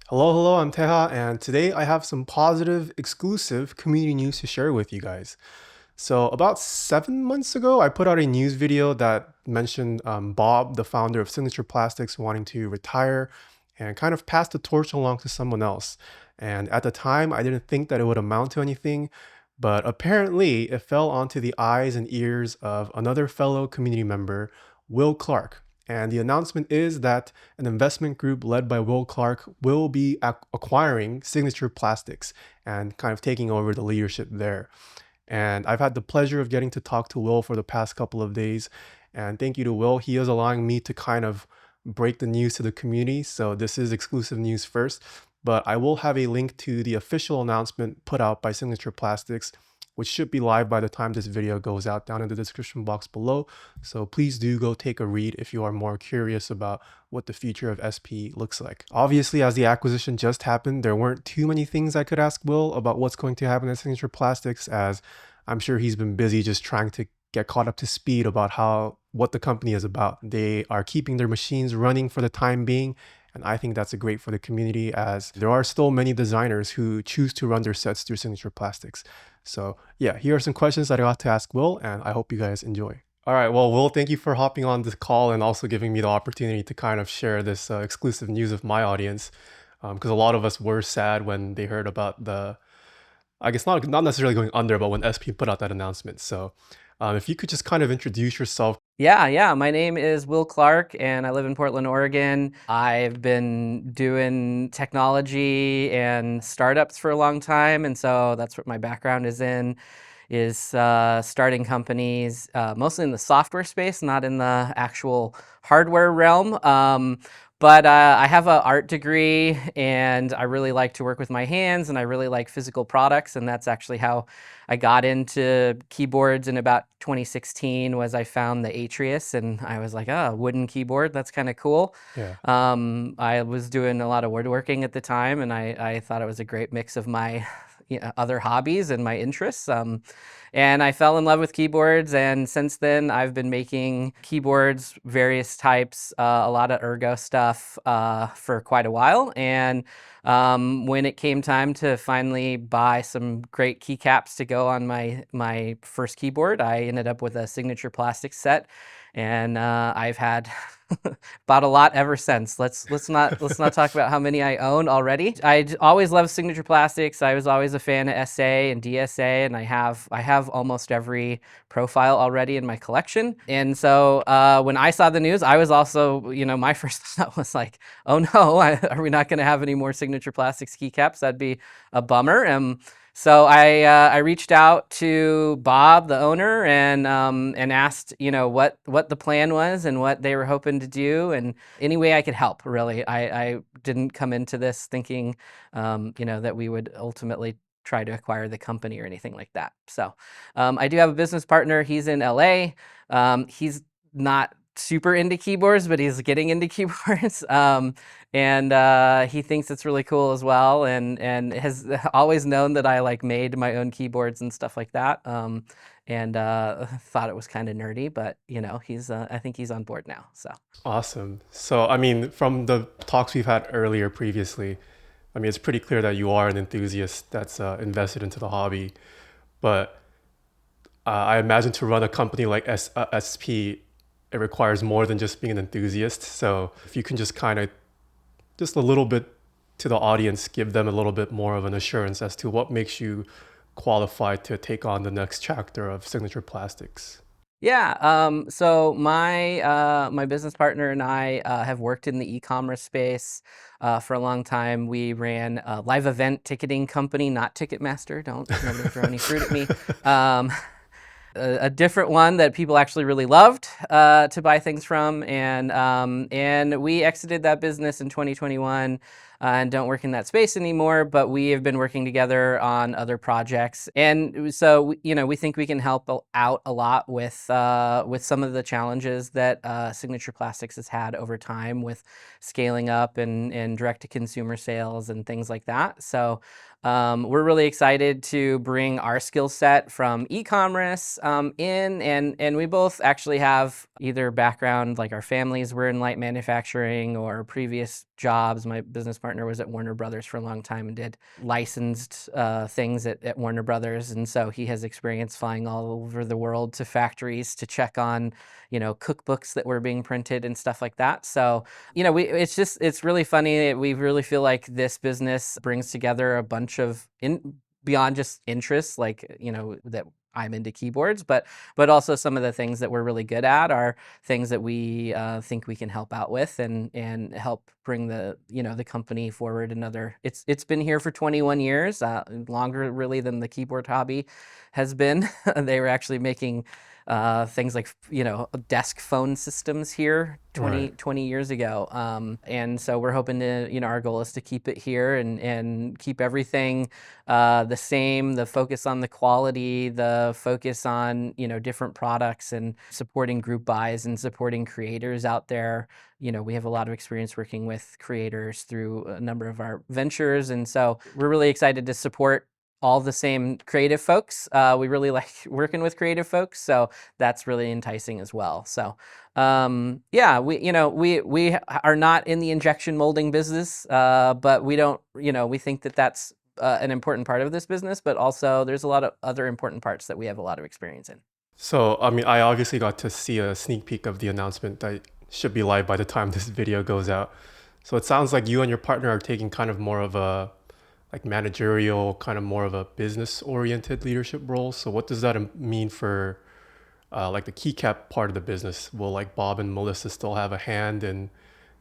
Hello, I'm Teha, and today I have some positive, exclusive community news to share with you guys. So, about 7 months ago, I put out a news video that mentioned Bob, the founder of Signature Plastics, wanting to retire and kind of pass the torch along to someone else. And at the time, I didn't think that it would amount to anything, but apparently it fell onto the eyes and ears of another fellow community member, Will Clark. And the announcement is that an investment group led by Will Clark will be acquiring Signature Plastics and kind of taking over the leadership there. And I've had the pleasure of getting to talk to Will for the past couple of days. And thank you to Will. He is allowing me to kind of break the news to the community. So this is exclusive news first. But I will have a link to the official announcement put out by Signature Plastics, which should be live by the time this video goes out down in the description box below. So please do go take a read if you are more curious about what the future of SP looks like. Obviously, as the acquisition just happened, there weren't too many things I could ask Will about what's going to happen at Signature Plastics, as I'm sure he's been busy just trying to get caught up to speed about what the company is about. They are keeping their machines running for the time being, and I think that's great for the community, as there are still many designers who choose to run their sets through Signature Plastics. So yeah, here are some questions that I got to ask Will, and I hope you guys enjoy. All right, well, Will, thank you for hopping on this call and also giving me the opportunity to kind of share this exclusive news with my audience, because a lot of us were sad when they heard about I guess not necessarily going under, but when SP put out that announcement. So if you could just kind of introduce yourself. Yeah. My name is Will Clark, and I live in Portland, Oregon. I've been doing technology and startups for a long time, and so that's what my background is in, is starting companies, mostly in the software space, not in the actual hardware realm. But I have an art degree, and I really like to work with my hands, and I really like physical products, and that's actually how I got into keyboards in about 2016. Was I found the Atrius, and I was like, oh, wooden keyboard, that's kind of cool. Yeah. I was doing a lot of woodworking at the time, and I thought it was a great mix of my other hobbies and my interests. And I fell in love with keyboards, and since then I've been making keyboards, various types, a lot of ergo stuff for quite a while. And when it came time to finally buy some great keycaps to go on my first keyboard, I ended up with a Signature Plastics set, and I've had bought a lot ever since. Let's not talk about how many I own already. I always loved Signature Plastics. I was always a fan of SA and DSA, and I have almost every profile already in my collection. And so when I saw the news, I was also, my first thought was like, oh no, are we not going to have any more Signature Plastics keycaps? That'd be a bummer. So I reached out to Bob, the owner, and asked, what the plan was and what they were hoping to do, and any way I could help. Really, I didn't come into this thinking, that we would ultimately try to acquire the company or anything like that. So I do have a business partner. He's in LA. He's not super into keyboards, but he's getting into keyboards. And he thinks it's really cool as well, and has always known that I like made my own keyboards and stuff like that. And thought it was kind of nerdy, but he's I think he's on board now. So Awesome. So, I mean, from the talks we've had earlier previously, I mean, it's pretty clear that you are an enthusiast that's invested into the hobby. But I imagine to run a company like SP, it requires more than just being an enthusiast. So, if you can just kind of, just a little bit to the audience, give them a little bit more of an assurance as to what makes you qualified to take on the next chapter of Signature Plastics. yeah, so my business partner and I have worked in the e-commerce space for a long time. We ran a live event ticketing company, not Ticketmaster. Don't nobody throw any fruit at me. Um, a different one that people actually really loved to buy things from, and we exited that business in 2021 and don't work in that space anymore. But we have been working together on other projects, and so we think we can help out a lot with some of the challenges that Signature Plastics has had over time with scaling up and direct to consumer sales and things like that. So we're really excited to bring our skill set from e-commerce in, and we both actually have either background, like our families were in light manufacturing or previous jobs. My business partner partner was at Warner Brothers for a long time and did licensed things at Warner Brothers. And so he has experience flying all over the world to factories to check on, cookbooks that were being printed and stuff like that. So, it's really funny. We really feel like this business brings together a bunch of beyond just interests, like, that I'm into keyboards, but also some of the things that we're really good at are things that we think we can help out with and help bring the company forward. It's been here for 21 years, longer really than the keyboard hobby has been. They were actually making things like, desk phone systems here Right. 20 years ago. And so we're hoping to, our goal is to keep it here and keep everything the same, the focus on the quality, the focus on, different products and supporting group buys and supporting creators out there. We have a lot of experience working with creators through a number of our ventures. And so we're really excited to support all the same creative folks. We really like working with creative folks, so that's really enticing as well. So, yeah, we are not in the injection molding business, but we don't, we think that that's an important part of this business, but also there's a lot of other important parts that we have a lot of experience in. So, I mean, I obviously got to see a sneak peek of the announcement that should be live by the time this video goes out. So it sounds like you and your partner are taking kind of more of a like managerial, kind of more of a business oriented leadership role. So what does that mean for like the keycap part of the business? Will like Bob and Melissa still have a hand in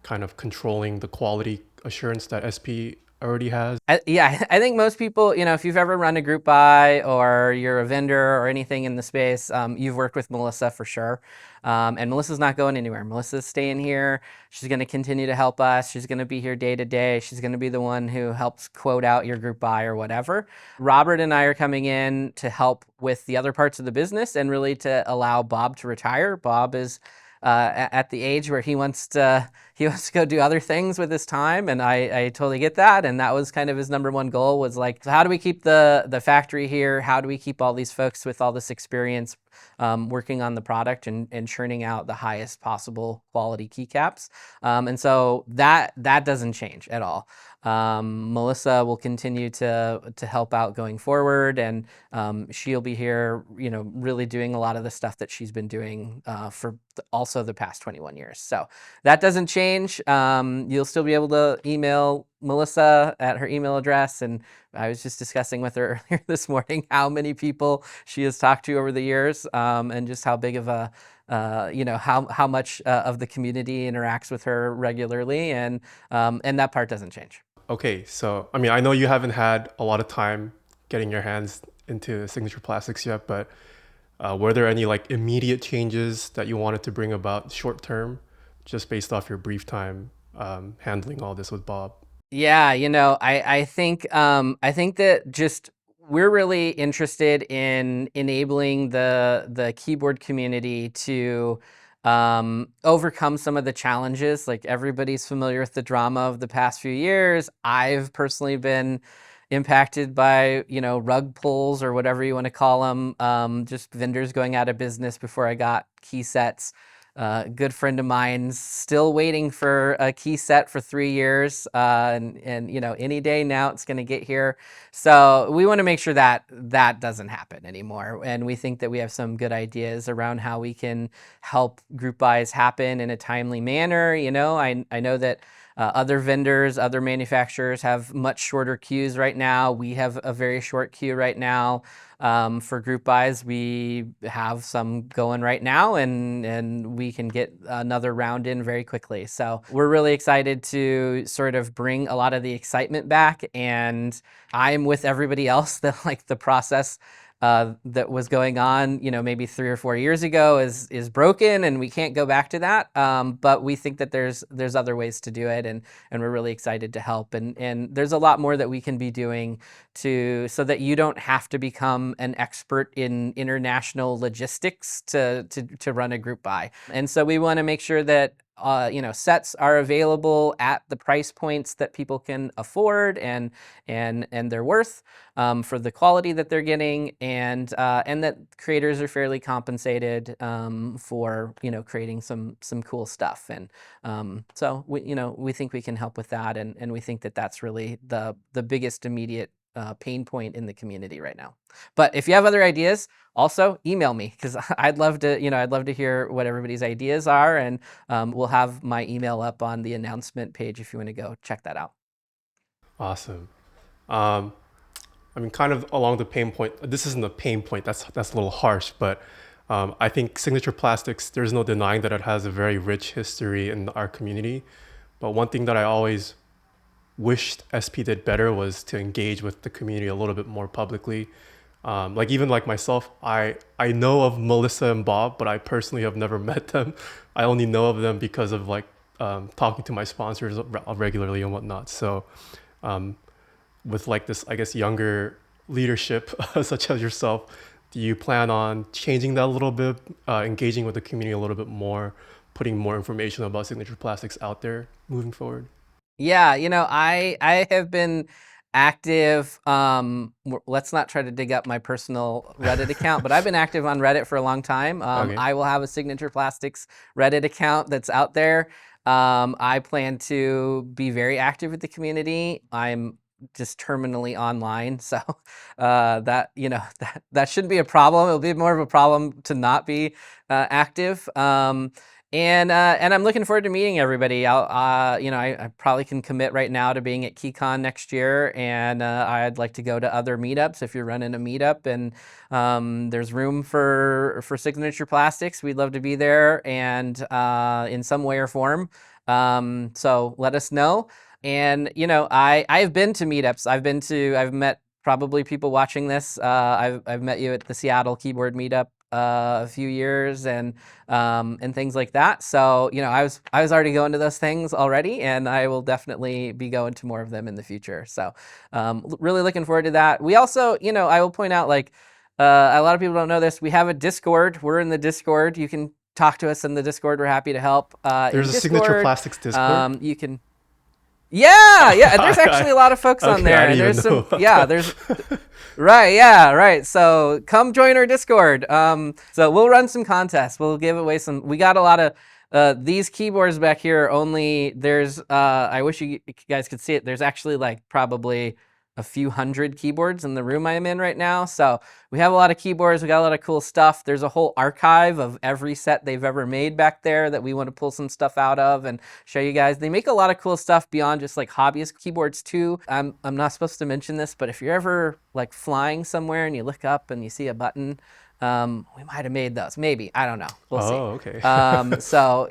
kind of controlling the quality assurance that SP already has? Yeah, I think most people, if you've ever run a group buy or you're a vendor or anything in the space, you've worked with Melissa for sure. And Melissa's not going anywhere. Melissa's staying here. She's going to continue to help us. She's going to be here day to day. She's going to be the one who helps quote out your group buy or whatever. Robert and I are coming in to help with the other parts of the business and really to allow Bob to retire. Bob is at the age where he wants to go do other things with his time, and I totally get that. And that was kind of his number one goal, was like, so how do we keep the factory here? How do we keep all these folks with all this experience working on the product and churning out the highest possible quality keycaps? And so that doesn't change at all. Melissa will continue to help out going forward, and she'll be here, really doing a lot of the stuff that she's been doing for also the past 21 years. So that doesn't change. You'll still be able to email Melissa at her email address, and I was just discussing with her earlier this morning how many people she has talked to over the years, and just how big of a how much of the community interacts with her regularly, and that part doesn't change. Okay, so I mean, I know you haven't had a lot of time getting your hands into Signature Plastics yet, but were there any like immediate changes that you wanted to bring about short term, just based off your brief time handling all this with Bob? Yeah, I think that just we're really interested in enabling the keyboard community to overcome some of the challenges. Like, everybody's familiar with the drama of the past few years. I've personally been impacted by, rug pulls or whatever you want to call them, just vendors going out of business before I got key sets. A good friend of mine's still waiting for a key set for 3 years, and any day now it's going to get here. So we want to make sure that that doesn't happen anymore, and we think that we have some good ideas around how we can help group buys happen in a timely manner. I know that other vendors, other manufacturers have much shorter queues right now. We have a very short queue right now. For group buys, we have some going right now, and we can get another round in very quickly. So we're really excited to sort of bring a lot of the excitement back, and I'm with everybody else that like the process that was going on, maybe 3 or 4 years ago is broken, and we can't go back to that. But we think that there's other ways to do it, and we're really excited to help. And there's a lot more that we can be doing so that you don't have to become an expert in international logistics to run a group buy. And so we want to make sure that sets are available at the price points that people can afford and they're worth, for the quality that they're getting, and that creators are fairly compensated, for creating some cool stuff. And so we think we can help with that, and we think that that's really the biggest immediate pain point in the community right now. But if you have other ideas, also email me, because I'd love to hear what everybody's ideas are, and we'll have my email up on the announcement page if you want to go check that out. Awesome. Um, I mean, kind of along the pain point. This isn't a pain point. That's a little harsh, but I think Signature Plastics. There's no denying that it has a very rich history in our community. But one thing that I always wished SP did better was to engage with the community a little bit more publicly. Like even like myself, I know of Melissa and Bob, but I personally have never met them. I only know of them because of like talking to my sponsors regularly and whatnot. So um, with like this, I guess, younger leadership such as yourself, do you plan on changing that a little bit, engaging with the community a little bit more, putting more information about Signature Plastics out there moving forward? Yeah, I have been active. Let's not try to dig up my personal Reddit account, but I've been active on Reddit for a long time. Okay. I will have a Signature Plastics Reddit account that's out there. I plan to be very active with the community. I'm just terminally online, so that that shouldn't be a problem. It'll be more of a problem to not be active. And I'm looking forward to meeting everybody. I probably can commit right now to being at KeyCon next year, and I'd like to go to other meetups. If you're running a meetup and there's room for Signature Plastics, we'd love to be there, and in some way or form. So let us know. And I've been to meetups. I've met probably people watching this. I've met you at the Seattle Keyboard Meetup a few years, and things like that. So I was already going to those things already, and I will definitely be going to more of them in the future. So really looking forward to that. We also, I will point out, like, a lot of people don't know this. We have a Discord. We're in the Discord. You can talk to us in the Discord. We're happy to help. There's In a Signature Discord, Plastics Discord. you can. Yeah. There's actually a lot of folks on Okay, I there, and didn't there's even know some. about Yeah, that. there's. Right, yeah, right. So come join our Discord. So we'll run some contests. We'll give away some. We got a lot of these keyboards back here. Are only there's. I wish you guys could see it. There's actually like probably a few hundred keyboards in the room I'm in right now. So we have a lot of keyboards. We got a lot of cool stuff. There's a whole archive of every set they've ever made back there that we want to pull some stuff out of and show you guys. They make a lot of cool stuff beyond just like hobbyist keyboards too. I'm not supposed to mention this, but if you're ever like flying somewhere and you look up and you see a button, we might have made those. Maybe, I don't know. We'll see. Oh, okay. So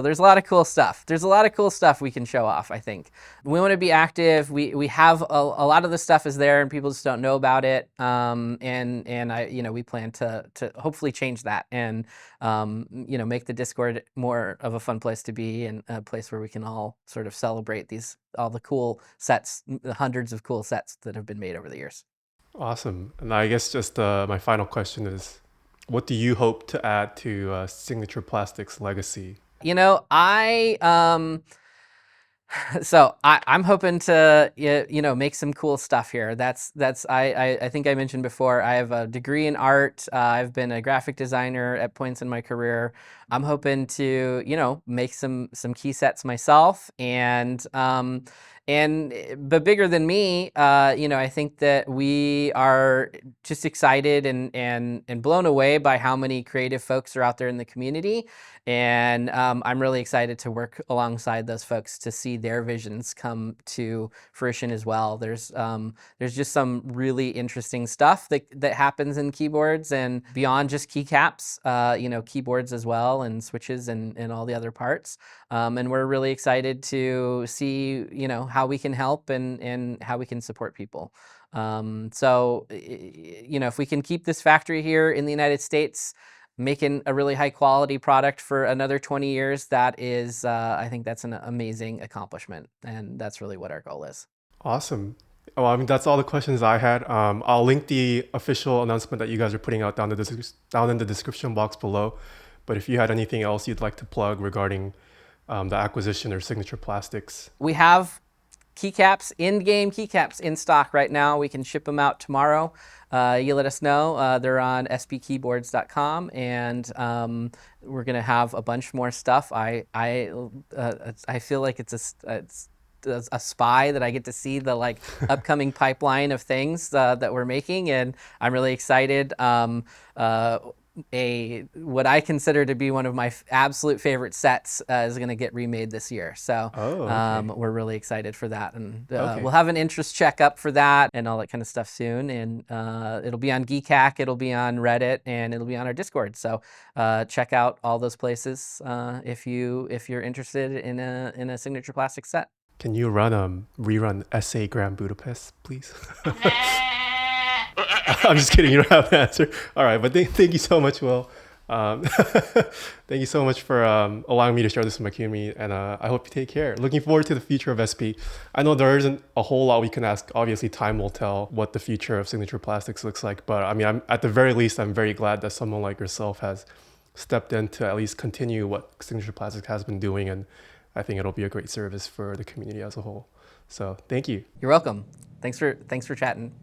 there's a lot of cool stuff. There's a lot of cool stuff we can show off, I think. We want to be active. We have a lot of the stuff is there and people just don't know about it. We plan to hopefully change that and make the Discord more of a fun place to be, and a place where we can all sort of celebrate all the cool sets, the hundreds of cool sets that have been made over the years. Awesome. And I guess just my final question is, what do you hope to add to Signature Plastics' legacy? I So I'm hoping to make some cool stuff here. I think I mentioned before, I have a degree in art. I've been a graphic designer at points in my career. I'm hoping to make some key sets myself, but bigger than me, I think that we are just excited and blown away by how many creative folks are out there in the community. And I'm really excited to work alongside those folks to see their visions come to fruition as well. There's just some really interesting stuff that happens in keyboards and beyond just keycaps, keyboards as well, and switches and all the other parts. And we're really excited to see, how we can help and how we can support people. If we can keep this factory here in the United States, making a really high quality product for another 20 years, that is, I think that's an amazing accomplishment. And that's really what our goal is. Awesome. Well, I mean, that's all the questions I had. I'll link the official announcement that you guys are putting out down in the description box below. But if you had anything else you'd like to plug regarding the acquisition or Signature Plastics? We have keycaps, in-game keycaps in stock right now. We can ship them out tomorrow. You let us know. They're on sbkeyboards.com, and we're gonna have a bunch more stuff. I feel like it's a spy that I get to see the like upcoming pipeline of things that we're making, and I'm really excited. What I consider to be one of my absolute favorite sets is going to get remade this year. So Oh, okay. we're really excited for that, and Okay. we'll have an interest checkup for that and all that kind of stuff soon. And it'll be on Geekhack, it'll be on Reddit, and it'll be on our Discord. So check out all those places if you're interested in a Signature Plastic set. Can you rerun SA Grand Budapest, please? I'm just kidding. You don't have the answer. All right, but thank you so much, Will. Thank you so much for allowing me to share this with my community, and I hope you take care. Looking forward to the future of SP. I know there isn't a whole lot we can ask. Obviously, time will tell what the future of Signature Plastics looks like. But I mean, at the very least, I'm very glad that someone like yourself has stepped in to at least continue what Signature Plastics has been doing, and I think it'll be a great service for the community as a whole. So thank you. You're welcome. Thanks for chatting.